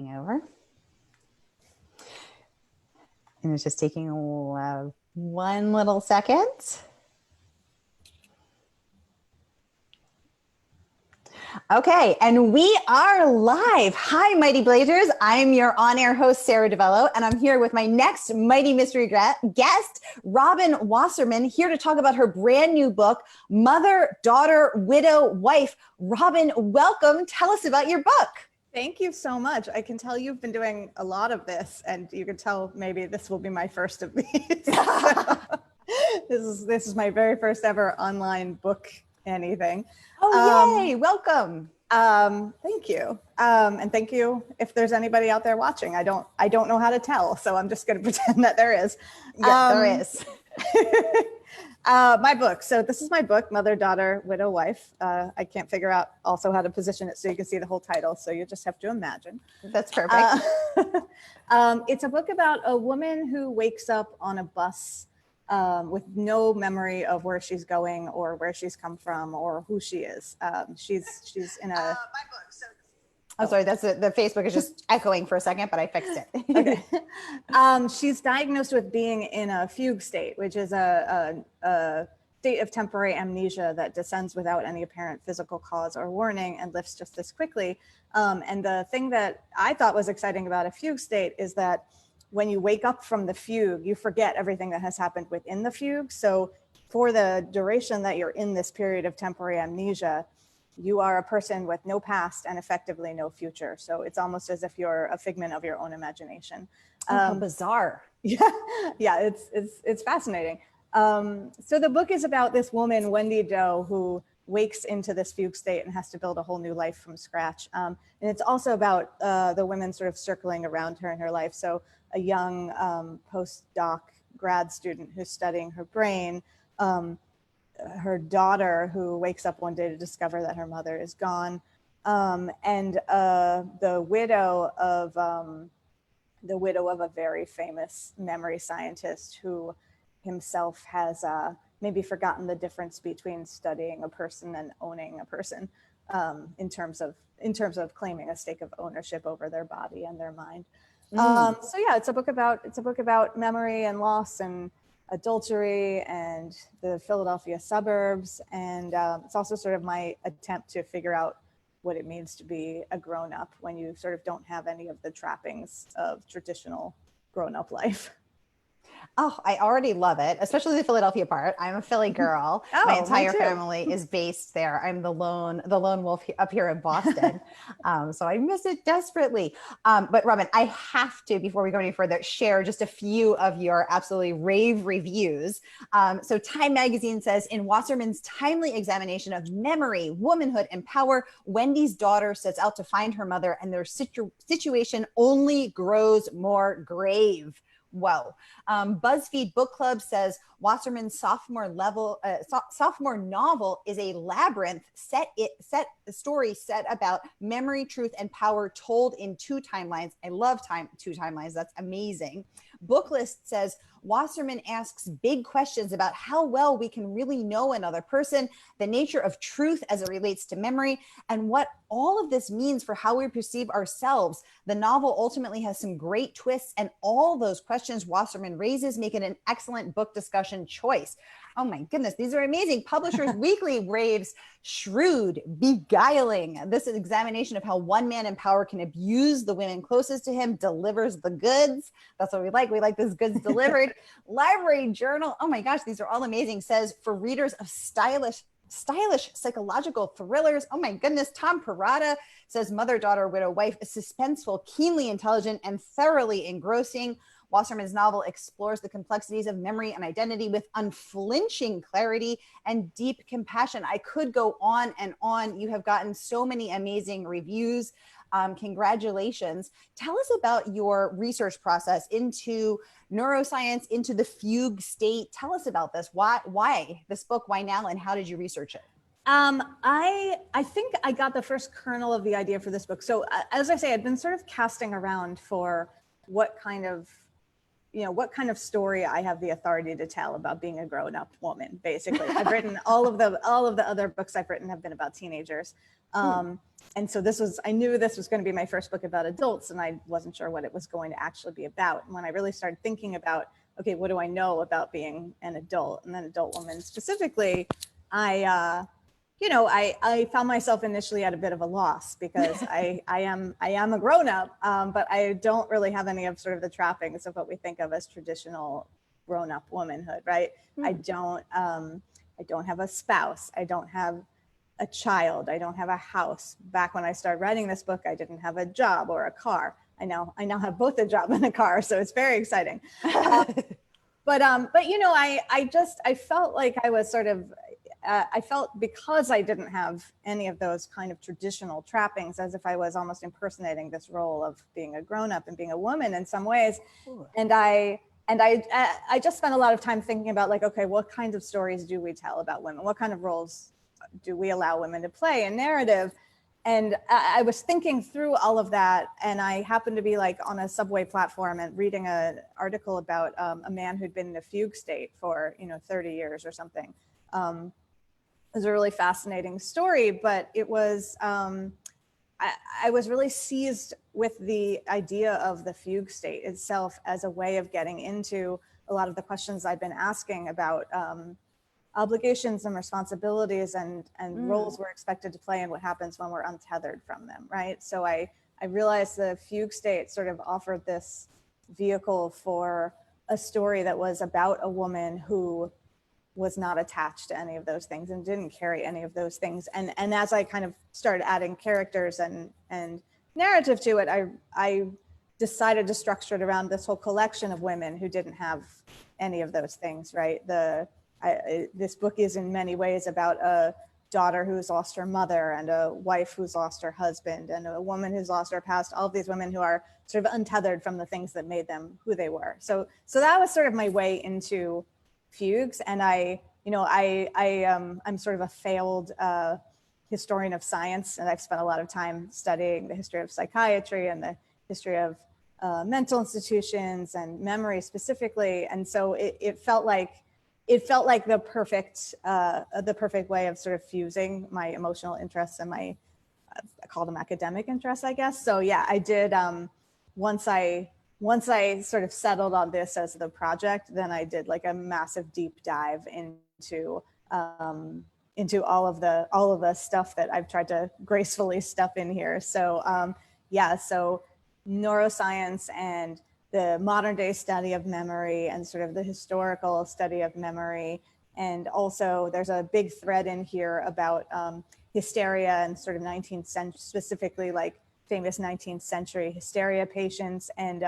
Over. And it's just taking one little second. Okay, and we are live. Hi, Mighty Blazers. I'm your on-air host, Sara DiVello, and I'm here with my next Mighty Mystery guest, Robin Wasserman, here to talk about her brand new book, Mother, Daughter, Widow, Wife. Robin, welcome. Tell us about your book. Thank you so much. I can tell you've been doing a lot of this, and you can tell maybe this will be my first of these. This is my very first ever online book anything. Oh, yay. Welcome. Thank you. And thank you if there's anybody out there watching. I don't know how to tell, so I'm just going to pretend that there is. Yes, there is. My book. So this is my book, Mother, Daughter, Widow, Wife. I can't figure out also how to position it so you can see the whole title. So you just have to imagine. That's perfect. It's a book about a woman who wakes up on a bus with no memory of where she's going or where she's come from or who she is. She's in a... my book. So I'm sorry, that's the Facebook is just echoing for a second, but I fixed it. Okay. She's diagnosed with being in a fugue state, which is a state of temporary amnesia that descends without any apparent physical cause or warning and lifts just this quickly. And the thing that I thought was exciting about a fugue state is that when you wake up from the fugue, you forget everything that has happened within the fugue. So for the duration that you're in this period of temporary amnesia, you are a person with no past and effectively no future. So it's almost as if you're a figment of your own imagination. How bizarre. Yeah, it's fascinating. So the book is about this woman, Wendy Doe, who wakes into this fugue state and has to build a whole new life from scratch. And it's also about the women sort of circling around her in her life. So a young postdoc grad student who's studying her brain, her daughter who wakes up one day to discover that her mother is gone, and the widow of a very famous memory scientist who himself has maybe forgotten the difference between studying a person and owning a person, in terms of claiming a stake of ownership over their body and their mind. So yeah, it's a book about memory and loss and adultery and the Philadelphia suburbs. And it's also sort of my attempt to figure out what it means to be a grown-up when you sort of don't have any of the trappings of traditional grown-up life. Oh, I already love it, especially the Philadelphia part. I'm a Philly girl. Oh, my entire me too. family is based there. I'm the lone wolf up here in Boston. So I miss it desperately. But Robin, I have to, before we go any further, share just a few of your absolutely rave reviews. So Time Magazine says, in Wasserman's timely examination of memory, womanhood, and power, Wendy's daughter sets out to find her mother, and their situation only grows more grave. Whoa. BuzzFeed Book Club says Wasserman's sophomore novel is a labyrinth story set about memory, truth, and power told in two timelines. I love two timelines. That's amazing. Booklist says Wasserman asks big questions about how well we can really know another person, the nature of truth as it relates to memory, and what all of this means for how we perceive ourselves. The novel ultimately has some great twists, and all those questions Wasserman raises make it an excellent book discussion choice. Oh my goodness, these are amazing. Publishers Weekly raves shrewd, beguiling. This examination of how one man in power can abuse the women closest to him delivers the goods. That's what we like. We like those goods delivered. Library Journal, oh my gosh, these are all amazing, says for readers of stylish psychological thrillers. Oh my goodness. Tom Perrotta says Mother, Daughter, Widow, Wife is suspenseful, keenly intelligent, and thoroughly engrossing. Wasserman's novel explores the complexities of memory and identity with unflinching clarity and deep compassion. I could go on and on. You have gotten so many amazing reviews. Congratulations. Tell us about your research process into neuroscience, into the fugue state. Tell us about this. Why this book? Why now? And how did you research it? I think I got the first kernel of the idea for this book. So as I say, I've been sort of casting around for what kind of what kind of story I have the authority to tell about being a grown-up woman. Basically, I've written all of the other books I've written have been about teenagers, and so I knew this was going to be my first book about adults, and I wasn't sure what it was going to actually be about. And when I really started thinking about, okay, what do I know about being an adult and an adult woman specifically, I found myself initially at a bit of a loss, because I am a grown-up, but I don't really have any of sort of the trappings of what we think of as traditional grown-up womanhood, right? I don't have a spouse. I don't have a child. I don't have a house. Back when I started writing this book, I didn't have a job or a car. I now have both a job and a car, so it's very exciting. But I felt like I was sort of, I felt, because I didn't have any of those kind of traditional trappings, as if I was almost impersonating this role of being a grown-up and being a woman in some ways. And I just spent a lot of time thinking about, like, okay, what kinds of stories do we tell about women? What kind of roles do we allow women to play in narrative? And I was thinking through all of that, and I happened to be like on a subway platform and reading an article about a man who'd been in a fugue state for 30 years or something. It was a really fascinating story, but it was, I was really seized with the idea of the fugue state itself as a way of getting into a lot of the questions I've been asking about obligations and responsibilities and roles we're expected to play, and what happens when we're untethered from them, right? So I realized the fugue state sort of offered this vehicle for a story that was about a woman who was not attached to any of those things and didn't carry any of those things. And as I kind of started adding characters and narrative to it, I decided to structure it around this whole collection of women who didn't have any of those things, right? This book is in many ways about a daughter who's lost her mother, and a wife who's lost her husband, and a woman who's lost her past, all of these women who are sort of untethered from the things that made them who they were. So that was sort of my way into fugues. And I'm sort of a failed historian of science, and I've spent a lot of time studying the history of psychiatry and the history of mental institutions and memory specifically. And so it felt like the perfect way of sort of fusing my emotional interests and my, I call them academic interests, I guess. So yeah, I did, once I sort of settled on this as the project, then I did like a massive deep dive into all of the stuff that I've tried to gracefully stuff in here. So so neuroscience and the modern day study of memory and sort of the historical study of memory. And also there's a big thread in here about hysteria and sort of 19th century, specifically like famous 19th century hysteria patients. And,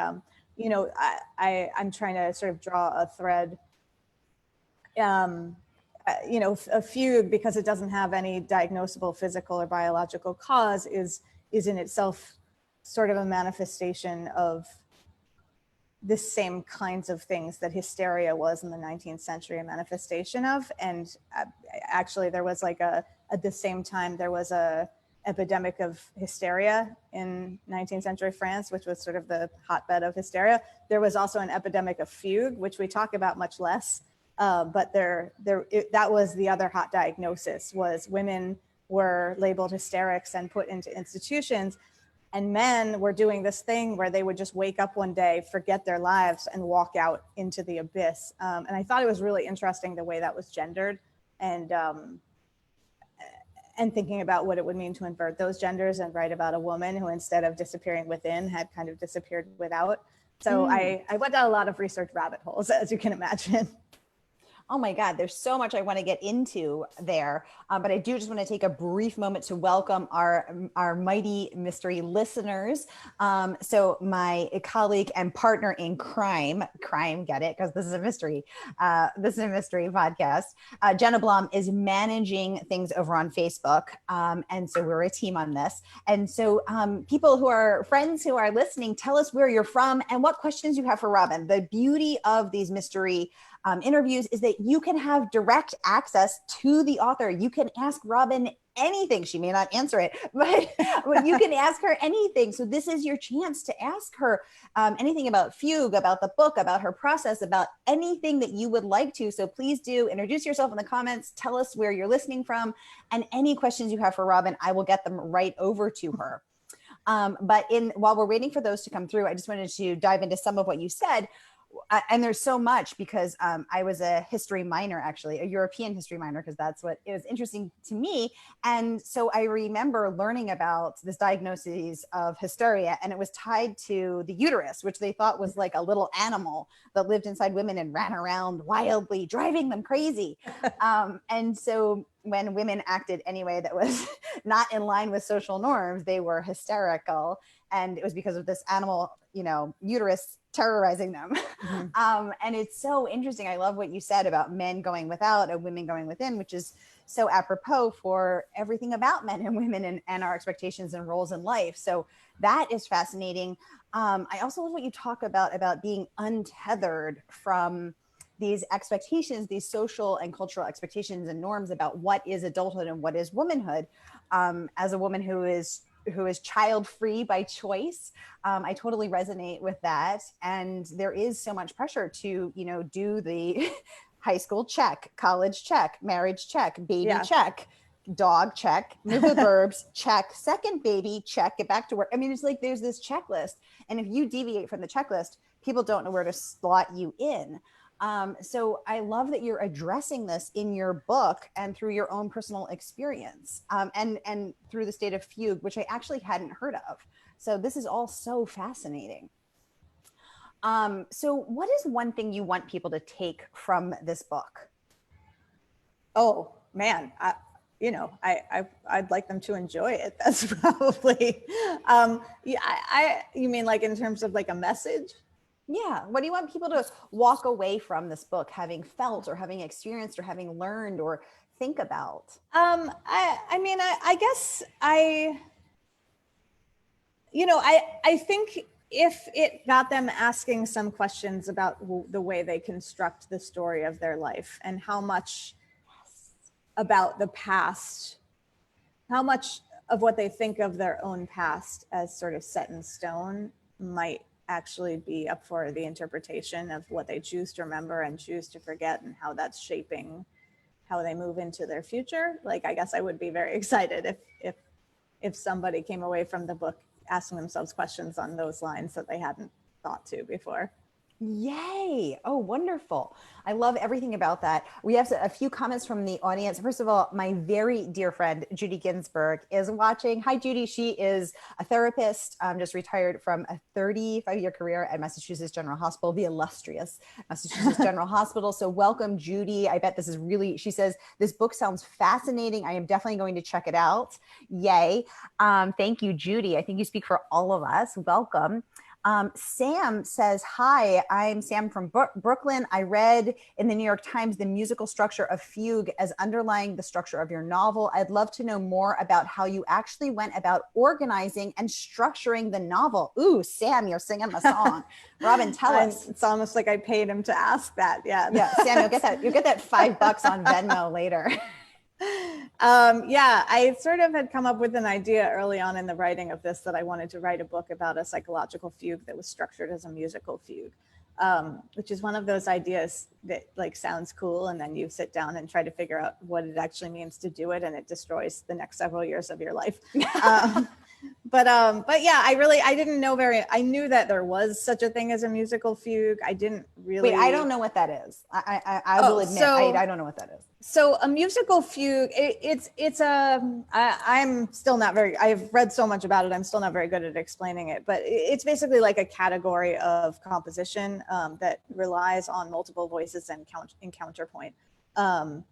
I'm trying to sort of draw a thread, a fugue, because it doesn't have any diagnosable physical or biological cause, is in itself sort of a manifestation of the same kinds of things that hysteria was in the 19th century, a manifestation of. And actually there was like at the same time, there was a epidemic of hysteria in 19th century France, which was sort of the hotbed of hysteria. There was also an epidemic of fugue, which we talk about much less, but that was the other hot diagnosis, was women were labeled hysterics and put into institutions, and men were doing this thing where they would just wake up one day, forget their lives, and walk out into the abyss. And I thought it was really interesting the way that was gendered, and thinking about what it would mean to invert those genders and write about a woman who, instead of disappearing within, had kind of disappeared without. So I went down a lot of research rabbit holes, as you can imagine. Oh my God, there's so much I want to get into there. But I do just want to take a brief moment to welcome our mighty mystery listeners. So my colleague and partner in crime, get it? Because this is a mystery. This is a mystery podcast. Jenna Blom is managing things over on Facebook. And so we're a team on this. And so people who are friends who are listening, tell us where you're from and what questions you have for Robin. The beauty of these mystery interviews is that you can have direct access to the author. You can ask Robin anything. She may not answer it, but you can ask her anything. So this is your chance to ask her anything about Fugue, about the book, about her process, about anything that you would like to. So please do introduce yourself in the comments. Tell us where you're listening from, and any questions you have for Robin, I will get them right over to her. But while we're waiting for those to come through, I just wanted to dive into some of what you said. And there's so much, because I was a history minor, actually, a European history minor, because that's what it was interesting to me. And so I remember learning about this diagnosis of hysteria, and it was tied to the uterus, which they thought was like a little animal that lived inside women and ran around wildly, driving them crazy. And so when women acted anyway that was not in line with social norms, they were hysterical. And it was because of this animal, uterus terrorizing them. Mm-hmm. And it's so interesting. I love what you said about men going without and women going within, which is so apropos for everything about men and women and our expectations and roles in life. So that is fascinating. I also love what you talk about being untethered from these expectations, these social and cultural expectations and norms about what is adulthood and what is womanhood. As a woman who is child-free by choice, I totally resonate with that. And there is so much pressure to, do the high school check, college check, marriage check, baby check, dog check, move the verbs check, second baby check, get back to work. I mean, it's like there's this checklist. And if you deviate from the checklist, people don't know where to slot you in. So I love that you're addressing this in your book and through your own personal experience, and through the state of Fugue, which I actually hadn't heard of. So this is all so fascinating. So what is one thing you want people to take from this book? Oh man, I'd like them to enjoy it. That's probably, you mean like in terms of like a message? Yeah. What do you want people to walk away from this book having felt or having experienced or having learned or think about? I guess I think if it got them asking some questions about the way they construct the story of their life and how much about the past, how much of what they think of their own past as sort of set in stone might actually be up for the interpretation of what they choose to remember and choose to forget, and how that's shaping how they move into their future. Like, I guess I would be very excited if somebody came away from the book asking themselves questions on those lines that they hadn't thought to before. Yay. Oh, wonderful. I love everything about that. We have a few comments from the audience. First of all, my very dear friend, Judy Ginsburg, is watching. Hi, Judy. She is a therapist, just retired from a 35-year career at Massachusetts General Hospital, the illustrious Massachusetts General Hospital. So welcome, Judy. I bet this is really, she says, this book sounds fascinating. I am definitely going to check it out. Yay. Thank you, Judy. I think you speak for all of us. Welcome. Sam says, hi, I'm Sam from Brooklyn. I read in the New York Times the musical structure of Fugue as underlying the structure of your novel. I'd love to know more about how you actually went about organizing and structuring the novel. Ooh, Sam, you're singing the song. Robin, tell us. It's almost like I paid him to ask that. Yeah. Yeah, Sam, you'll get that $5 on Venmo later. I sort of had come up with an idea early on in the writing of this that I wanted to write a book about a psychological fugue that was structured as a musical fugue, which is one of those ideas that like sounds cool, and then you sit down and try to figure out what it actually means to do it, and it destroys the next several years of your life. But yeah, I didn't know I knew that there was such a thing as a musical fugue. I didn't really. Wait, I don't know what that is. I will admit, I don't know what that is. So a musical fugue, I'm still not very, I've read so much about it, I'm still not very good at explaining it, but it's basically like a category of composition that relies on multiple voices and counterpoint. And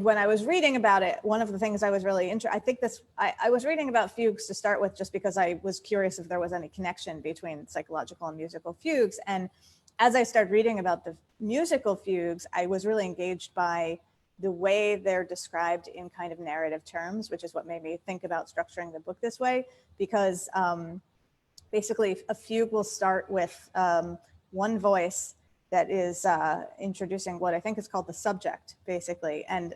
when I was reading about it, one of the things I was really interested, I was reading about fugues to start with just because I was curious if there was any connection between psychological and musical fugues. And as I started reading about the musical fugues, I was really engaged by the way they're described in kind of narrative terms, which is what made me think about structuring the book this way, because basically a fugue will start with one voice that is introducing what I think is called the subject, basically, and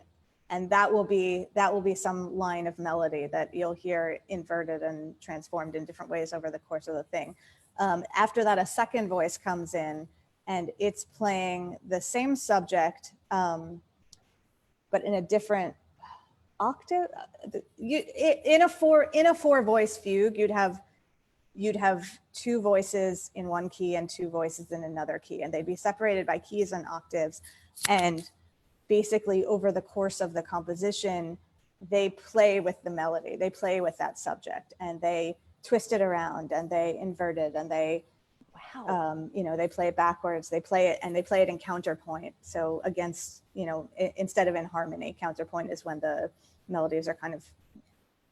that will be some line of melody that you'll hear inverted and transformed in different ways over the course of the thing. After that, a second voice comes in, and it's playing the same subject, but in a different octave. In a four voice fugue, you'd have two voices in one key and two voices in another key, and they'd be separated by keys and octaves. And basically over the course of the composition, they play with the melody, they play with that subject, and they twist it around, and they invert it, and they, they play it backwards, they play it, and they play it in counterpoint. So against, instead of in harmony, counterpoint is when the melodies are kind of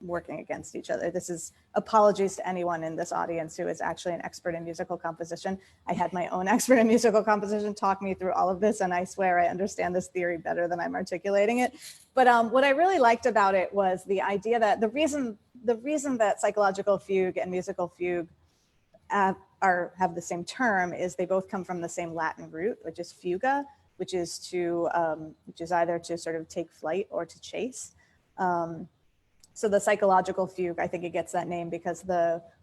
working against each other. This is apologies to anyone in this audience who is actually an expert in musical composition. I had my own expert in musical composition talk me through all of this, and I swear I understand this theory better than I'm articulating it. But what I really liked about it was the idea that the reason that psychological fugue and musical fugue have the same term is they both come from the same Latin root, which is fuga, which is either to sort of take flight or to chase. So the psychological fugue, I think it gets that name because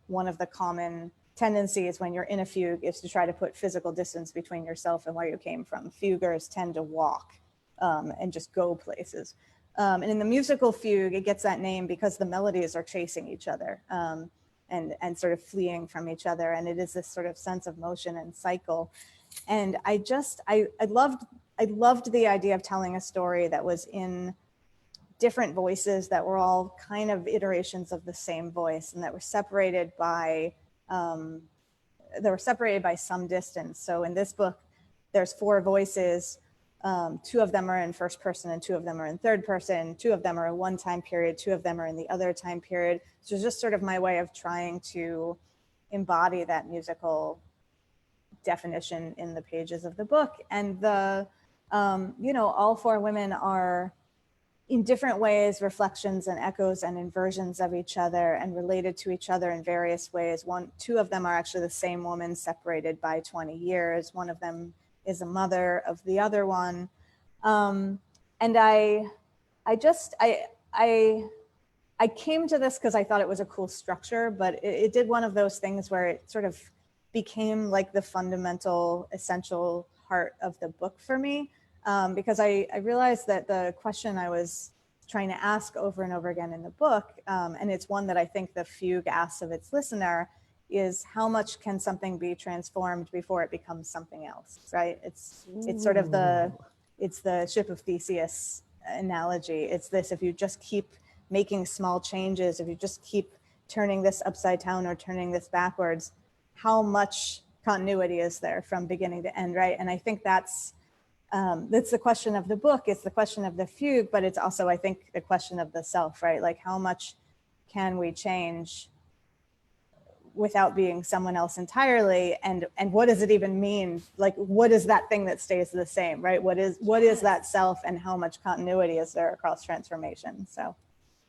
one of the common tendencies when you're in a fugue is to try to put physical distance between yourself and where you came from. Fuguers tend to walk and just go places. And in the musical fugue, it gets that name because the melodies are chasing each other and sort of fleeing from each other. And it is this sort of sense of motion and cycle. And I loved the idea of telling a story that was in different voices that were all kind of iterations of the same voice, and that were separated by some distance. So in this book, there's four voices. Two of them are in first person and two of them are in third person. Two of them are in one time period, two of them are in the other time period. So it's just sort of my way of trying to embody that musical definition in the pages of the book. And all four women are in different ways reflections and echoes and inversions of each other and related to each other in various ways. Two of them are actually the same woman separated by 20 years. One of them is a mother of the other one. And I came to this because I thought it was a cool structure, but it did one of those things where it sort of became like the fundamental, essential heart of the book for me. Because I realized that the question I was trying to ask over and over again in the book, and it's one that I think the fugue asks of its listener, is how much can something be transformed before it becomes something else, right? It's sort of the ship of Theseus analogy. It's this: if you just keep making small changes, if you just keep turning this upside down or turning this backwards, how much continuity is there from beginning to end, right? And I think that's the question of the book. It's the question of the fugue, but it's also, I think, the question of the self, right? Like, how much can we change without being someone else entirely? And what does it even mean? Like, what is that thing that stays the same, right? What is that self, and how much continuity is there across transformation? So.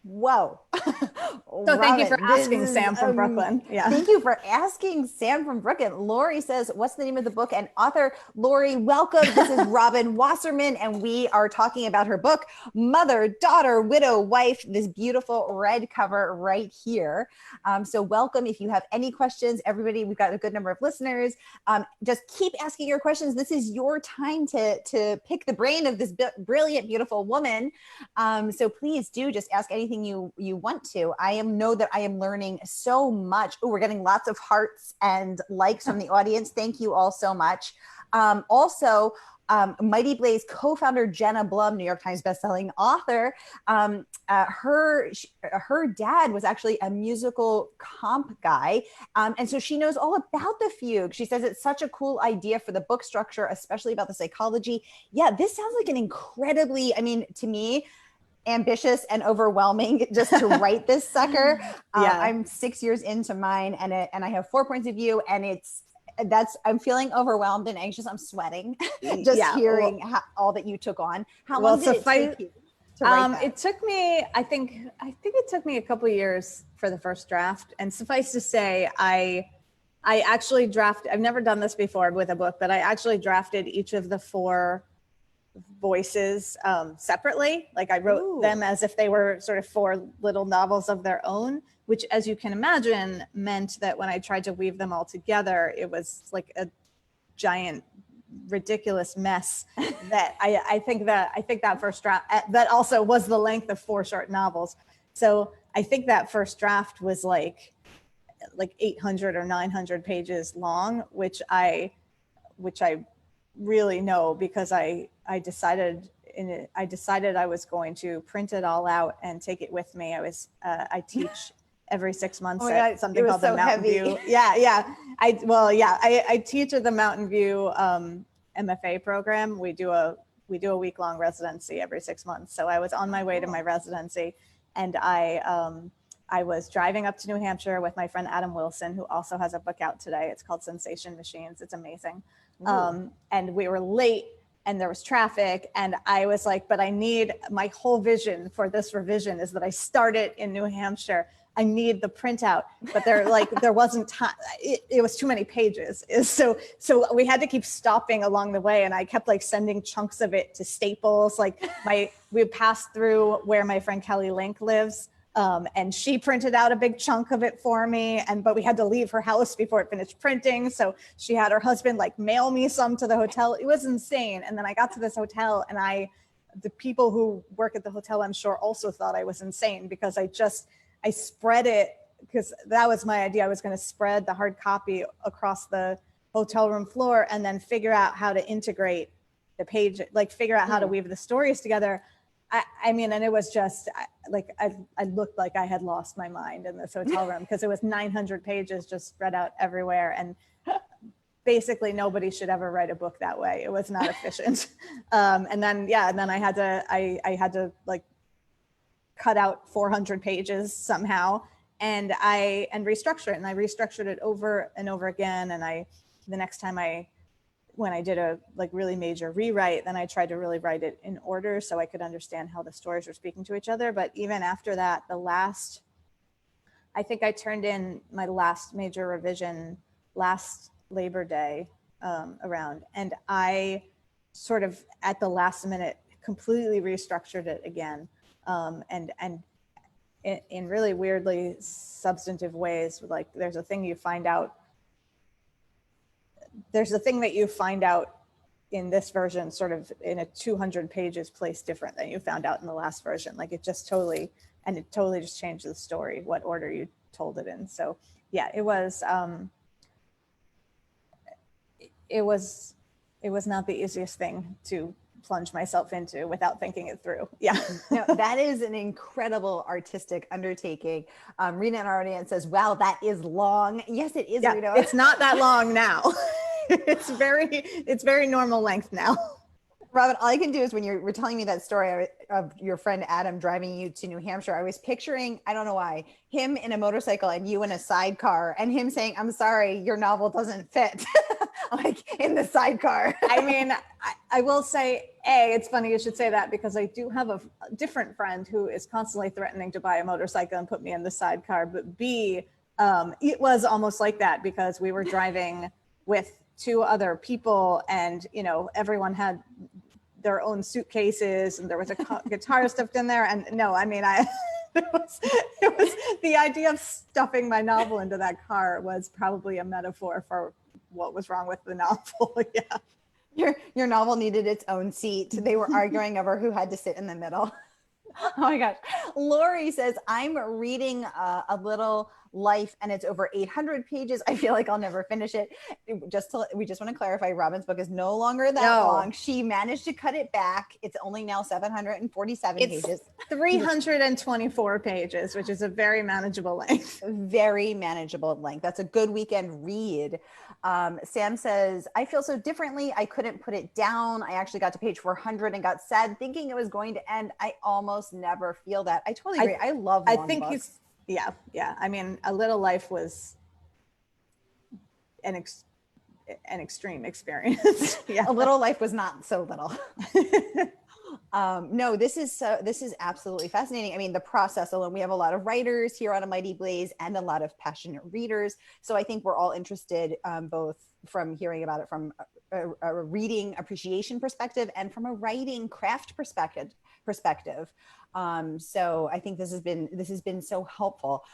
Whoa. So thank you for asking, Sam from Brooklyn. Yeah. Thank you for asking, Sam from Brooklyn. Lori says, what's the name of the book and author? Lori, welcome. This is Robin Wasserman, and we are talking about her book, Mother, Daughter, Widow, Wife, this beautiful red cover right here. So welcome. If you have any questions, everybody, we've got a good number of listeners. Just keep asking your questions. This is your time to pick the brain of this brilliant, beautiful woman. So please do just ask anything you want to. I know that I am learning so much. Oh, we're getting lots of hearts and likes from the audience. Thank you all so much. Also, Mighty Blaze co-founder Jenna Blum, New York Times bestselling author, her dad was actually a musical comp guy, and so she knows all about the fugue. She says it's such a cool idea for the book structure, especially about the psychology. Yeah, this sounds like an incredibly, to me, ambitious and overwhelming just to write this sucker. Yeah. I'm 6 years into mine, and I have 4 points of view, and I'm feeling overwhelmed and anxious. I'm sweating just hearing all that you took on. How long did it take you to write that? It took me, I think it took me a couple of years for the first draft. And suffice to say, I I actually I've never done this before with a book, but I actually drafted each of the 4 voices separately. Like I wrote them as if they were sort of 4 little novels of their own, which, as you can imagine, meant that when I tried to weave them all together, it was like a giant, ridiculous mess. That I think that first draft, that also was the length of 4 short novels. So I think that first draft was like 800 or 900 pages long, which I really know because I decided I was going to print it all out and take it with me. I teach every 6 months at something called the Mountain View. Yeah. I teach at the Mountain View MFA program. We do a week-long residency every 6 months. So I was on my way to my residency, and I was driving up to New Hampshire with my friend Adam Wilson, who also has a book out today. It's called Sensation Machines. It's amazing. And we were late and there was traffic, and I was like, but I need, my whole vision for this revision is that I start it in New Hampshire. I need the printout, but there wasn't time. It was too many pages. So we had to keep stopping along the way, and I kept sending chunks of it to Staples. We passed through where my friend Kelly Link lives. And she printed out a big chunk of it for me, but we had to leave her house before it finished printing. So she had her husband mail me some to the hotel. It was insane. And then I got to this hotel, and the people who work at the hotel, I'm sure, also thought I was insane because I spread it, because that was my idea. I was going to spread the hard copy across the hotel room floor and then figure out how to integrate the page, figure out how to weave the stories together. I mean, and it was just I looked like I had lost my mind in this hotel room because it was 900 pages just spread out everywhere. And basically nobody should ever write a book that way. It was not efficient. And then I had to cut out 400 pages somehow and restructure it. And I restructured it over and over again. And the next time when I did a really major rewrite, then I tried to really write it in order so I could understand how the stories were speaking to each other. But even after that, I think I turned in my last major revision last Labor Day around, and I sort of at the last minute completely restructured it again, and in really weirdly substantive ways. There's a thing that you find out in this version, sort of in a 200 pages place different than you found out in the last version. It totally just changed the story, what order you told it in. So yeah, it was not the easiest thing to plunge myself into without thinking it through. Yeah. No, that is an incredible artistic undertaking. Rena in our audience says, wow, that is long. Yes, it is. Yeah, Rena. It's not that long now. It's very normal length now. Robin, all I can do is when you were telling me that story of your friend Adam driving you to New Hampshire, I was picturing, I don't know why, him in a motorcycle and you in a sidecar, and him saying, I'm sorry, your novel doesn't fit in the sidecar. I mean, I will say, A, it's funny you should say that, because I do have a different friend who is constantly threatening to buy a motorcycle and put me in the sidecar. But B, it was almost like that because we were driving with 2 other people, and everyone had their own suitcases, and there was a guitar stuffed in there. And no, I mean, it was the idea of stuffing my novel into that car was probably a metaphor for what was wrong with the novel. Yeah. Your novel needed its own seat. They were arguing over who had to sit in the middle. Oh my gosh. Lori says, I'm reading A Little Life, and it's over 800 pages. I feel like I'll never finish it. We just want to clarify, Robin's book is no longer that long. She managed to cut it back. It's only now 747 pages. 324 pages, which is a very manageable length. Very manageable length. That's a good weekend read. Sam says, I feel so differently. I couldn't put it down. I actually got to page 400 and got sad thinking it was going to end. I almost never feel that. I totally agree. I love long books. Yeah. I mean, A Little Life was an extreme experience. Yeah. A Little Life was not so little. No, this is absolutely fascinating. I mean, the process alone, we have a lot of writers here on A Mighty Blaze and a lot of passionate readers. So I think we're all interested, both from hearing about it from a reading appreciation perspective and from a writing craft perspective. So I think this has been so helpful,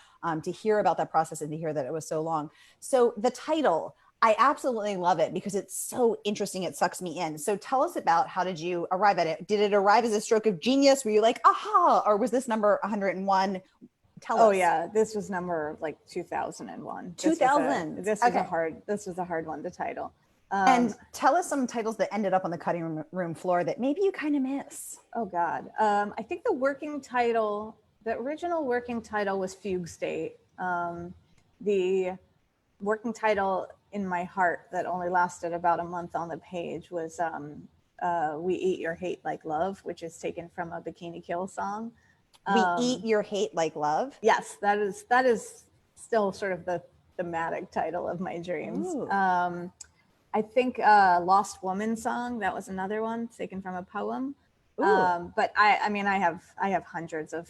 to hear about that process and to hear that it was so long. So the title, I absolutely love it because it's so interesting. It sucks me in. So tell us about, how did you arrive at it? Did it arrive as a stroke of genius? Were you like, aha, or was this number 101? Tell us. Oh yeah, this was number like 2001. 2000. This was a hard one to title. And tell us some titles that ended up on the cutting room floor that maybe you kind of miss. Oh God. I think the original working title was Fugue State. The working title in my heart that only lasted about a month on the page was We Eat Your Hate Like Love, which is taken from a Bikini Kill song. We Eat Your Hate Like Love? Yes, that is still sort of the thematic title of my dreams. I think Lost Woman Song, that was another one taken from a poem. But I mean, I have hundreds of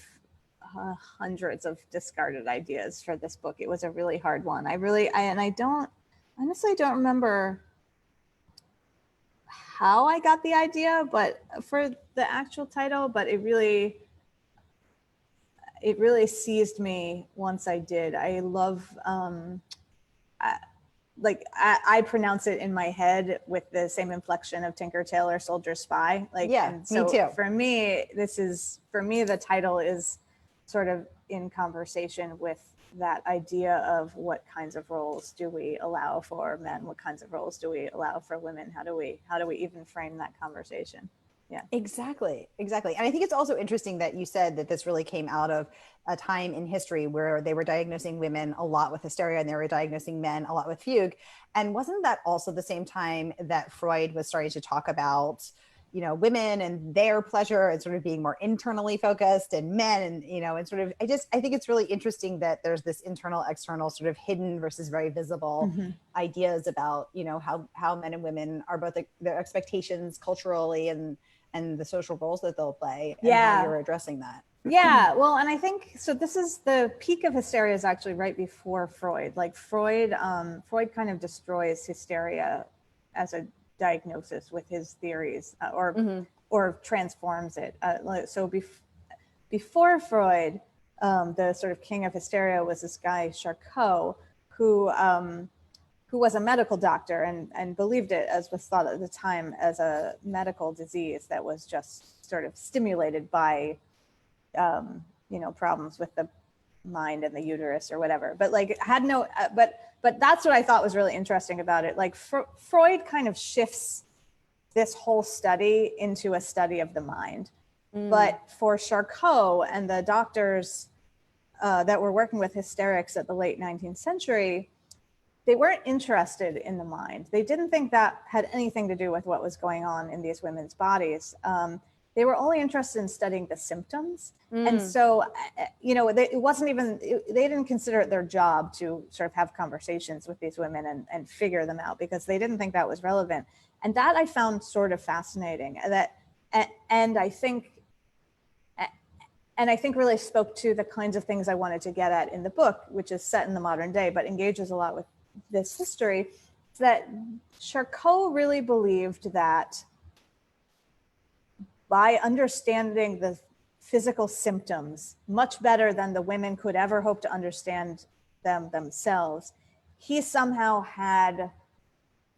discarded ideas for this book. It was a really hard one. I honestly don't remember how I got the idea, but for the actual title, but it really seized me once I did. I love, I pronounce it in my head with the same inflection of Tinker Tailor Soldier Spy. Yeah, me too. For me, the title is sort of in conversation with that idea of what kinds of roles do we allow for men, what kinds of roles do we allow for women, how do we even frame that conversation? Yeah, exactly. And I think it's also interesting that you said that this really came out of a time in history where they were diagnosing women a lot with hysteria and they were diagnosing men a lot with fugue. And wasn't that also the same time that Freud was starting to talk about, women and their pleasure and sort of being more internally focused, and men, and, and sort of, I think it's really interesting that there's this internal, external, sort of hidden versus very visible ideas about, how men and women are both, their expectations culturally and the social roles that they'll play, and how you're addressing that. Yeah, well, and I think, so this is the peak of hysteria is actually right before Freud. Like Freud kind of destroys hysteria as a diagnosis with his theories, or transforms it. Before Freud, the sort of king of hysteria was this guy Charcot, who was a medical doctor and believed it, as was thought at the time, as a medical disease that was just sort of stimulated by problems with the mind and the uterus or whatever, but like had no, but that's what I thought was really interesting about it. Like Freud kind of shifts this whole study into a study of the mind. But for Charcot and the doctors that were working with hysterics at the late 19th century, they weren't interested in the mind. They didn't think that had anything to do with what was going on in these women's bodies. They were only interested in studying the symptoms. And so, they didn't consider it their job to sort of have conversations with these women and figure them out, because they didn't think that was relevant. And that I found sort of fascinating, and I think really spoke to the kinds of things I wanted to get at in the book, which is set in the modern day, but engages a lot with this history, that Charcot really believed that by understanding the physical symptoms much better than the women could ever hope to understand them themselves, he somehow had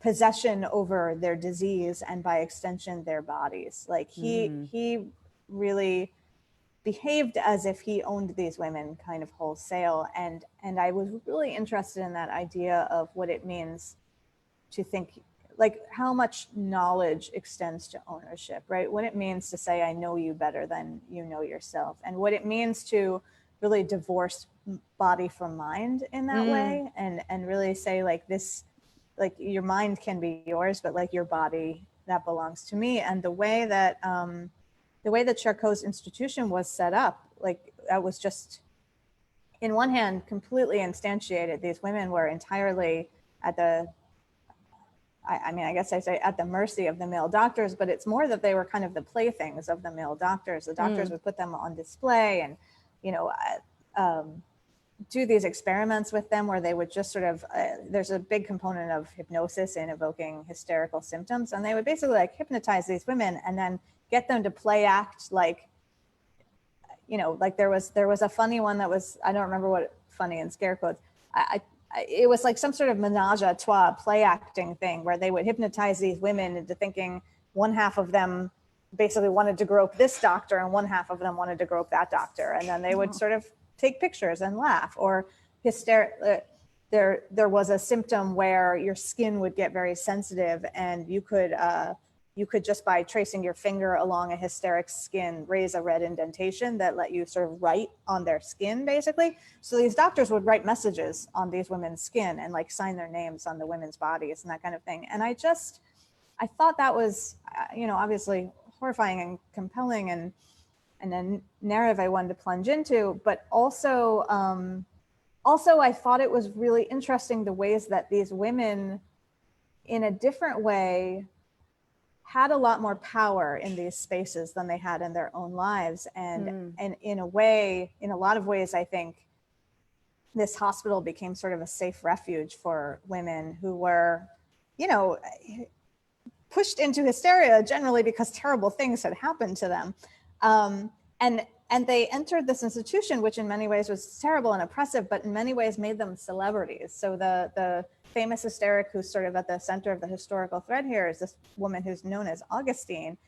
possession over their disease and by extension their bodies. Like he really behaved as if he owned these women kind of wholesale. And I was really interested in that idea of what it means to think, like how much knowledge extends to ownership, right? What it means to say, I know you better than you know yourself, and what it means to really divorce body from mind in that way, and really say like this, like your mind can be yours, but like your body, that belongs to me. And the way that Charcot's institution was set up, like that was just, in one hand, completely instantiated. These women were entirely at the I mean, I guess I say at the mercy of the male doctors, but it's more that they were kind of the playthings of the male doctors. The doctors would put them on display and, you know, do these experiments with them where they would just sort of, there's a big component of hypnosis in evoking hysterical symptoms. And they would basically like hypnotize these women and then get them to play act like, you know, like there was a funny one that was, I don't remember what funny in scare quotes. It was like some sort of menage a trois play acting thing where they would hypnotize these women into thinking one half of them basically wanted to grope this doctor and one half of them wanted to grope that doctor. And then they would sort of take pictures and laugh. Or there was a symptom where your skin would get very sensitive and you could just by tracing your finger along a hysteric's skin raise a red indentation that let you sort of write on their skin, basically. So these doctors would write messages on these women's skin and like sign their names on the women's bodies and that kind of thing. And I thought that was, you know, obviously horrifying and compelling and a narrative I wanted to plunge into, but also I thought it was really interesting the ways that these women in a different way had a lot more power in these spaces than they had in their own lives. And in a lot of ways, I think this hospital became sort of a safe refuge for women who were, you know, pushed into hysteria generally because terrible things had happened to them. And they entered this institution, which in many ways was terrible and oppressive, but in many ways made them celebrities. So the famous hysteric who's sort of at the center of the historical thread here is this woman who's known as Augustine.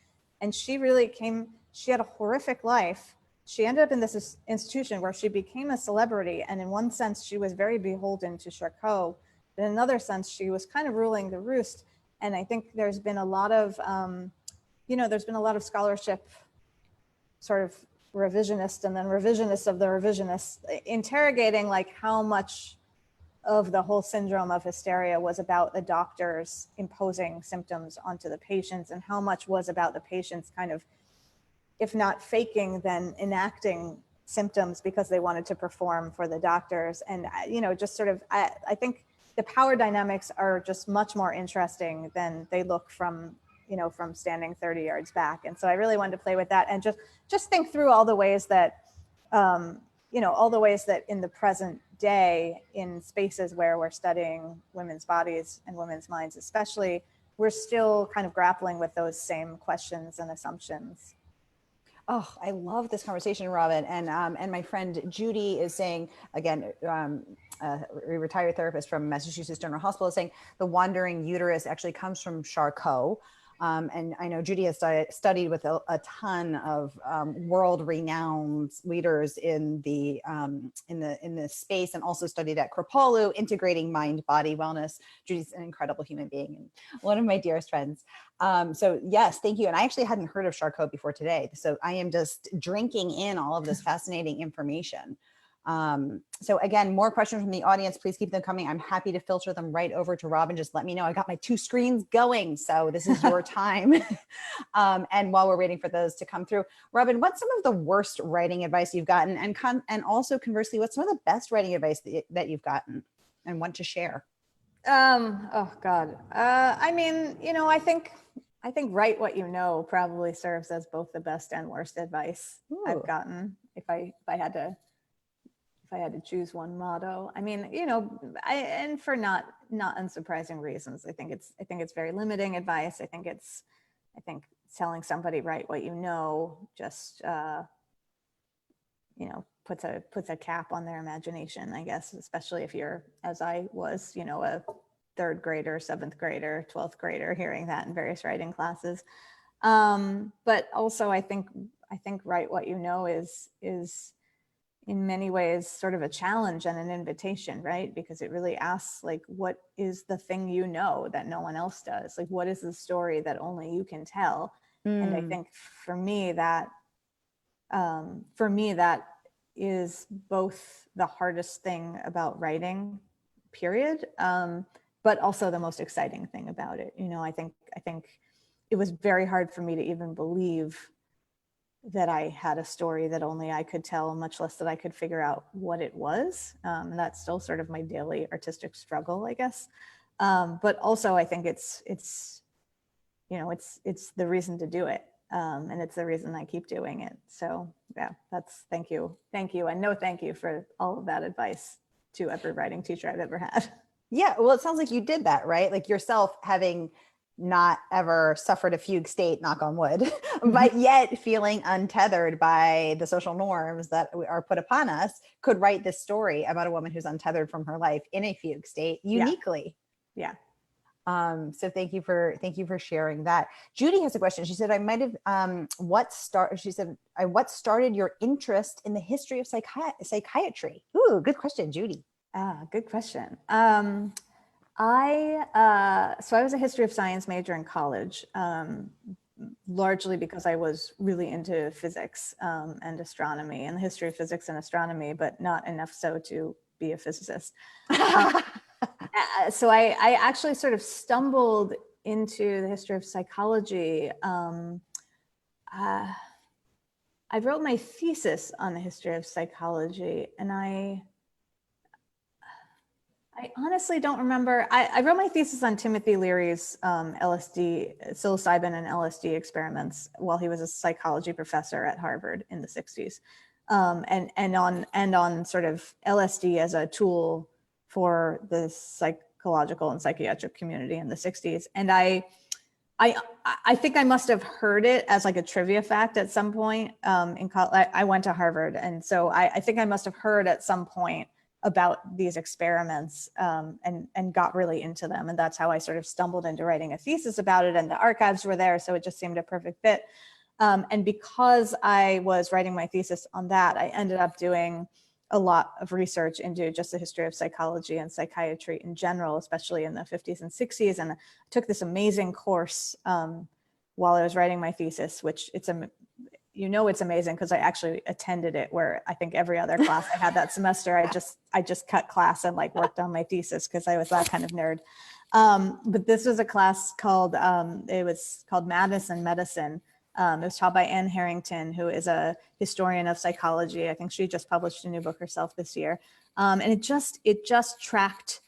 And she had a horrific life. She ended up in this institution where she became a celebrity. And in one sense, she was very beholden to Charcot. In another sense, she was kind of ruling the roost. And I think there's been a lot of, there's been a lot of scholarship sort of revisionist and then revisionist of the revisionists interrogating like how much of the whole syndrome of hysteria was about the doctors imposing symptoms onto the patients and how much was about the patients kind of, if not faking, then enacting symptoms because they wanted to perform for the doctors. And, you know, just sort of, I think the power dynamics are just much more interesting than they look from standing 30 yards back. And so I really wanted to play with that and just think through all the ways that, all the ways that in the present day, in spaces where we're studying women's bodies and women's minds, especially, we're still kind of grappling with those same questions and assumptions. Oh, I love this conversation, Robin. And my friend Judy is saying, again, a retired therapist from Massachusetts General Hospital is saying the wandering uterus actually comes from Charcot. And I know Judy has studied with a ton of world-renowned leaders in the space, and also studied at Kripalu, integrating mind-body wellness. Judy's an incredible human being and one of my dearest friends. So yes, thank you. And I actually hadn't heard of Charcot before today, so I am just drinking in all of this fascinating information. So again, more questions from the audience, please keep them coming. I'm happy to filter them right over to Robin. Just let me know. I got my 2 screens going, so this is your time. And while we're waiting for those to come through, Robin, what's some of the worst writing advice you've gotten? And also conversely, what's some of the best writing advice that you've gotten and want to share? Oh God. I mean, I think write what you know probably serves as both the best and worst advice I've gotten. If I had to choose one motto, I mean, and for not unsurprising reasons, I think it's very limiting advice. I think telling somebody write what you know just puts a cap on their imagination, I guess, especially if you're, as I was, a 3rd grader, 7th grader, 12th grader, hearing that in various writing classes. But also I think write what you know is in many ways sort of a challenge and an invitation, right? Because it really asks, like, what is the thing you know that no one else does? Like, what is the story that only you can tell? And I think for me that is both the hardest thing about writing, period, but also the most exciting thing about it. I think it was very hard for me to even believe that I had a story that only I could tell, much less that I could figure out what it was. And that's still sort of my daily artistic struggle, I guess. But also I think it's the reason to do it. And it's the reason I keep doing it. So yeah, thank you. And no, thank you for all of that advice to every writing teacher I've ever had. Yeah. Well, it sounds like you did that, right? Like yourself having not ever suffered a fugue state, knock on wood, but yet feeling untethered by the social norms that are put upon us, could write this story about a woman who's untethered from her life in a fugue state uniquely. Yeah. So thank you for sharing that. Judy has a question. She said, what started your interest in the history of psychiatry? Ooh, good question, Judy. Good question. I was a history of science major in college, largely because I was really into physics and astronomy, and the history of physics and astronomy, but not enough so to be a physicist. So I actually sort of stumbled into the history of psychology. I wrote my thesis on the history of psychology, and I honestly don't remember. I wrote my thesis on Timothy Leary's LSD, psilocybin and LSD experiments while he was a psychology professor at Harvard in the 60s, and on sort of LSD as a tool for the psychological and psychiatric community in the 60s. And I think I must have heard it as like a trivia fact at some point in college. I went to Harvard, and so I think I must have heard at some point about these experiments and got really into them. And that's how I sort of stumbled into writing a thesis about it, and the archives were there, so it just seemed a perfect fit. And because I was writing my thesis on that, I ended up doing a lot of research into just the history of psychology and psychiatry in general, especially in the 50s and 60s. And I took this amazing course while I was writing my thesis, which it's amazing because I actually attended it, where I think every other class I had that semester, I just cut class and like worked on my thesis because I was that kind of nerd. But this was a class called Madness and Medicine. It was taught by Anne Harrington, who is a historian of psychology. I think she just published a new book herself this year. And it just tracked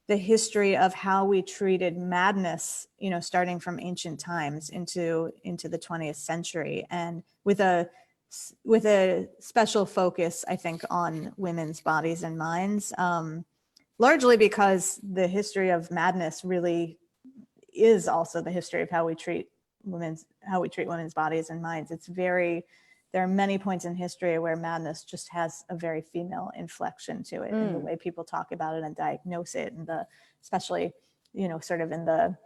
the history of how we treated madness, starting from ancient times into the 20th century, and with a special focus, I think, on women's bodies and minds, largely because the history of madness really is also the history of how we treat women's bodies and minds. There are many points in history where madness just has a very female inflection to it in the way people talk about it and diagnose it, and especially, sort of in the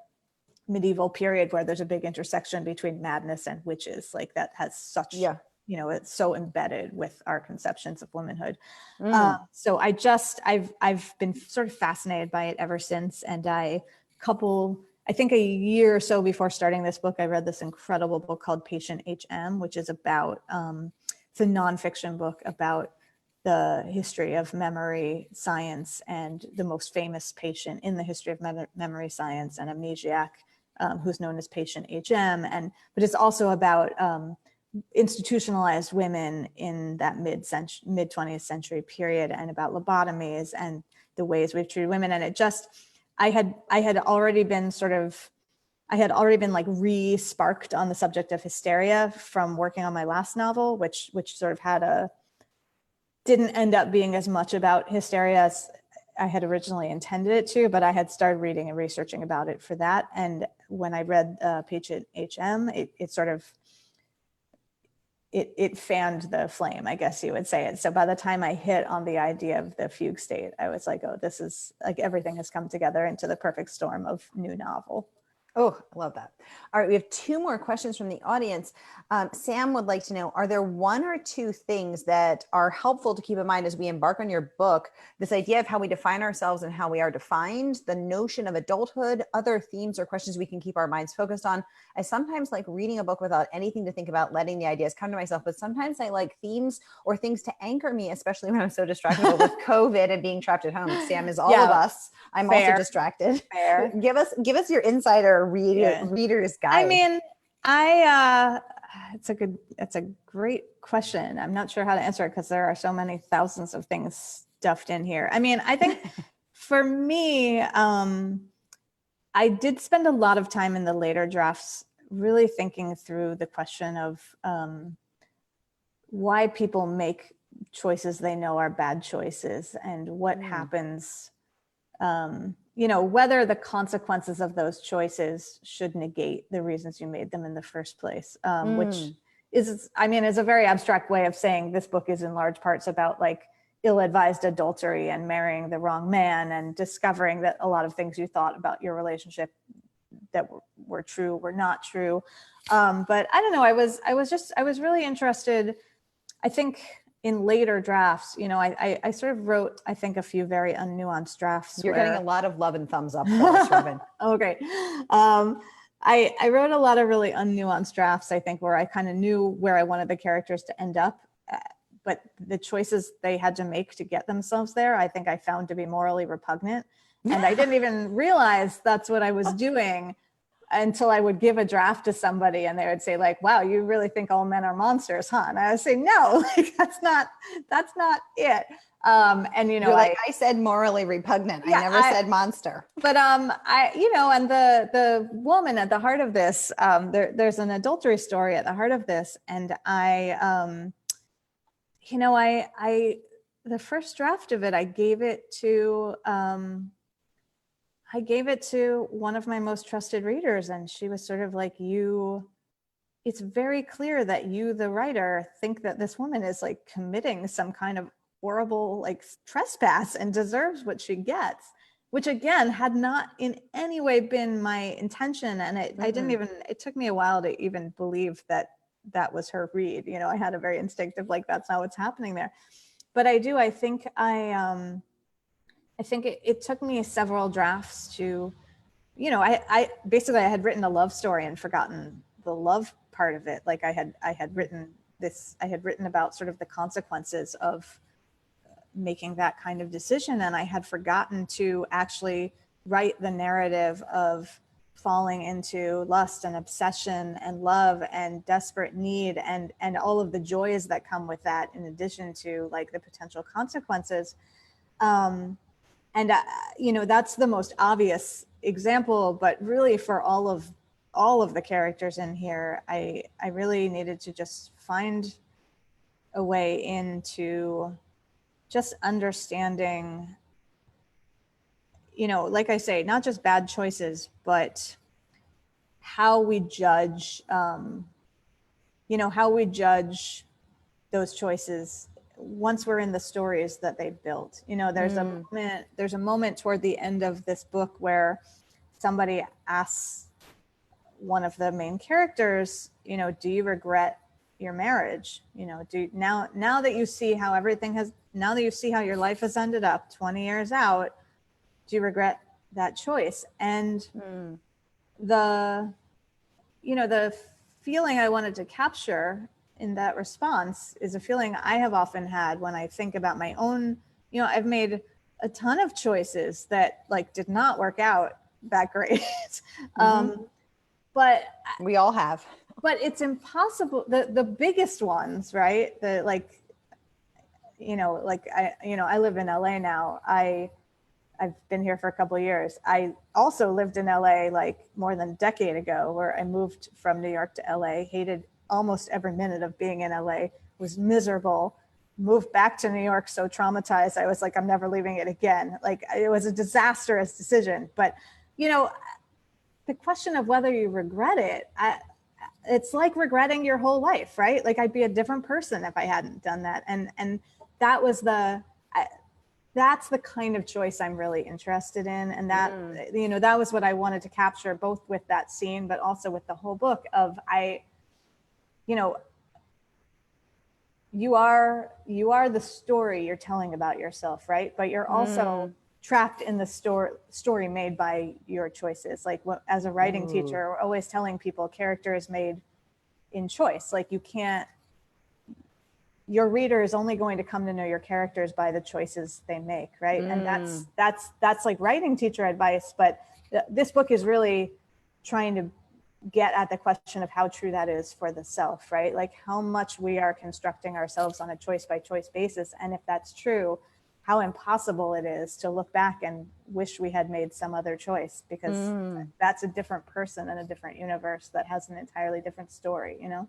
medieval period where there's a big intersection between madness and witches, like that has such, it's so embedded with our conceptions of womanhood. So I've been sort of fascinated by it ever since. And I think a year or so before starting this book, I read this incredible book called Patient HM, which is about, it's a nonfiction book about the history of memory science and the most famous patient in the history of memory science, an amnesiac who's known as Patient HM. But it's also about institutionalized women in that mid 20th century period, and about lobotomies and the ways we've treated women. And I had already been like re-sparked on the subject of hysteria from working on my last novel, which sort of didn't end up being as much about hysteria as I had originally intended it to, but I had started reading and researching about it for that. And when I read Patient HM, it fanned the flame, I guess you would say it. So by the time I hit on the idea of the fugue state, I was like, oh, this is like everything has come together into the perfect storm of new novel. Oh, I love that. All right, we have two more questions from the audience. Sam would like to know, are there one or two things that are helpful to keep in mind as we embark on your book? This idea of how we define ourselves and how we are defined, the notion of adulthood, other themes or questions we can keep our minds focused on. I sometimes like reading a book without anything to think about, letting the ideas come to myself, but sometimes I like themes or things to anchor me, especially when I'm so distracted with COVID and being trapped at home. Sam is all of us. I'm also distracted. Fair. Give us your insider reader's guide. I mean, it's a great question. I'm not sure how to answer it because there are so many thousands of things stuffed in here. I mean, I think for me, I did spend a lot of time in the later drafts really thinking through the question of why people make choices they know are bad choices, and what happens, you know, whether the consequences of those choices should negate the reasons you made them in the first place, which is, I mean, is a very abstract way of saying this book is in large parts about like ill-advised adultery and marrying the wrong man and discovering that a lot of things you thought about your relationship that were true were not true. But I don't know, I was really interested, I think, in later drafts. You know, I sort of wrote, I think, a few very unnuanced drafts. You're getting a lot of love and thumbs up for us, Robin. Okay. I wrote a lot of really unnuanced drafts, I think, where I kind of knew where I wanted the characters to end up, but the choices they had to make to get themselves there, I think I found to be morally repugnant. And I didn't even realize that's what I was doing until I would give a draft to somebody and they would say like, wow, you really think all men are monsters, huh? And I would say, no, like, that's not it. And, you know, you're like, I said morally repugnant. Yeah, I never said monster. But, you know, and the woman at the heart of this, there's an adultery story at the heart of this. And you know, the first draft of it, I gave it to one of my most trusted readers. And she was sort of like, it's very clear that you, the writer, think that this woman is like committing some kind of horrible like trespass and deserves what she gets, which again had not in any way been my intention. And I didn't even, it took me a while to even believe that that was her read. You know, I had a very instinctive, like, that's not what's happening there. But I think it took me several drafts to, you know, I basically I had written a love story and forgotten the love part of it. Like I had written about sort of the consequences of making that kind of decision. And I had forgotten to actually write the narrative of falling into lust and obsession and love and desperate need and all of the joys that come with that, in addition to like the potential consequences. You know, that's the most obvious example, but really for all of the characters in here, I really needed to just find a way into just understanding, you know, like I say, not just bad choices, but how we judge, you know, how we judge those choices once we're in the stories that they built. You know, there's a moment toward the end of this book where somebody asks one of the main characters, you know, do you regret your marriage? You know, now that you see how now that you see how your life has ended up 20 years out, do you regret that choice? And the feeling I wanted to capture in that response is a feeling I have often had when I think about my own, you know, I've made a ton of choices that like did not work out that great. But we all have. But it's impossible. The biggest ones, right? The like, you know, like I live in LA now. I've been here for a couple of years. I also lived in LA like more than a decade ago, where I moved from New York to LA, hated almost every minute of being in LA, was miserable, moved back to New York so traumatized. I was like, I'm never leaving it again. Like it was a disastrous decision. But, you know, the question of whether you regret it, it's like regretting your whole life, right? Like I'd be a different person if I hadn't done that. And that was that's the kind of choice I'm really interested in. And that, you know, that was what I wanted to capture, both with that scene, but also with the whole book of you know, you are the story you're telling about yourself, right? But you're also trapped in the story made by your choices. Like as a writing teacher, we're always telling people character is made in choice. Like your reader is only going to come to know your characters by the choices they make, right? And that's like writing teacher advice, but this book is really trying to get at the question of how true that is for the self, right? Like how much we are constructing ourselves on a choice by choice basis. And if that's true, how impossible it is to look back and wish we had made some other choice, because that's a different person in a different universe that has an entirely different story, you know?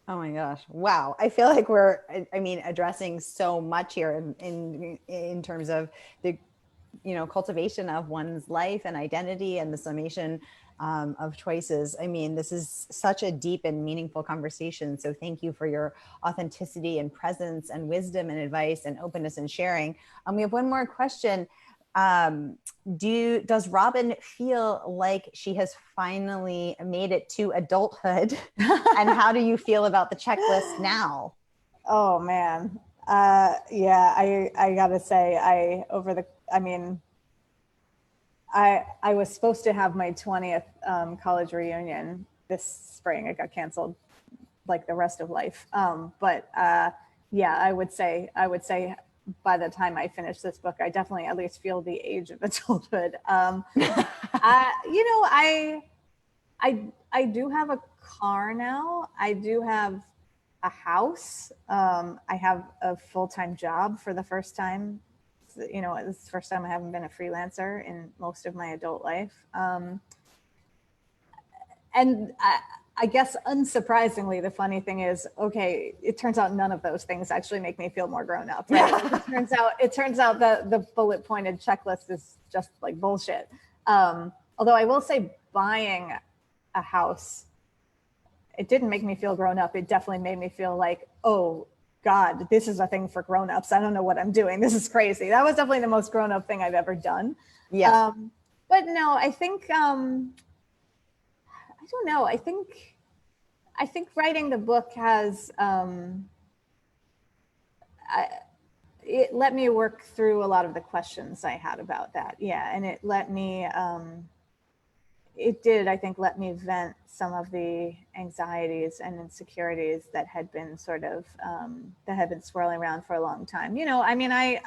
Oh my gosh. Wow. I feel like we're, I mean, addressing so much here in terms of the, cultivation of one's life and identity and the summation of choices. I mean, this is such a deep and meaningful conversation. So thank you for your authenticity and presence and wisdom and advice and openness and sharing. We have one more question. Does Robin feel like she has finally made it to adulthood? And how do you feel about the checklist now? Oh man. Yeah, I gotta say, I was supposed to have my 20th college reunion this spring. It got canceled like the rest of life. Yeah, I would say by the time I finish this book, I definitely at least feel the age of adulthood. I do have a car now. I do have a house. I have a full-time job for the first time. You know, this is the first time I haven't been a freelancer in most of my adult life. And I guess unsurprisingly, the funny thing is, okay, it turns out none of those things actually make me feel more grown up, right? It turns out that the bullet pointed checklist is just like bullshit. Although I will say, buying a house, it didn't make me feel grown up. It definitely made me feel like, oh God, this is a thing for grown-ups. I don't know what I'm doing. This is crazy. That was definitely the most grown-up thing I've ever done. Yeah. But no, I think, I don't know. I think writing the book has, it let me work through a lot of the questions I had about that. Yeah. And it let me, it did, I think, let me vent some of the anxieties and insecurities that had been sort of, that had been swirling around for a long time. You know, I mean, like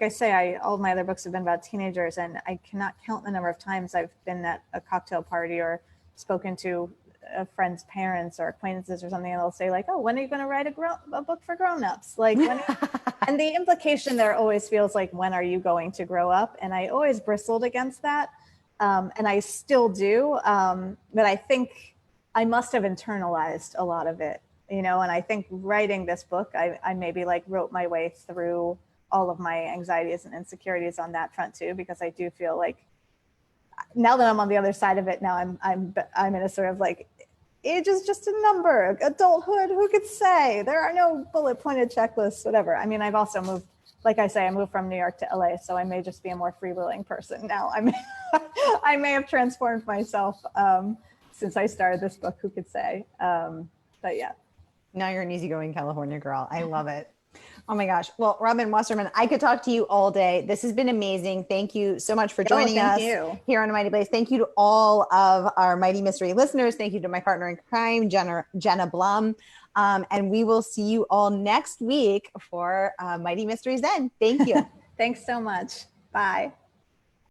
I say, all of my other books have been about teenagers, and I cannot count the number of times I've been at a cocktail party or spoken to a friend's parents or acquaintances or something, and they'll say like, oh, when are you going to write a book for grownups? Like, and the implication there always feels like, when are you going to grow up? And I always bristled against that. And I still do. But I think I must have internalized a lot of it, you know, and I think writing this book, I maybe like wrote my way through all of my anxieties and insecurities on that front too, because I do feel like now that I'm on the other side of it, now I'm in a sort of like, age is just a number, adulthood, who could say? There are no bullet pointed checklists, whatever. I mean, I've also moved, like I say, I moved from New York to LA, so I may just be a more free-willing person now. I may have transformed myself since I started this book, who could say? But yeah. Now you're an easygoing California girl. I love it. Oh my gosh. Well, Robin Wasserman, I could talk to you all day. This has been amazing. Thank you so much for joining us here on A Mighty Place. Thank you to all of our Mighty Mystery listeners. Thank you to my partner in crime, Jenna Blum. And we will see you all next week for Mighty Mysteries then. Thank you. Thanks so much. Bye.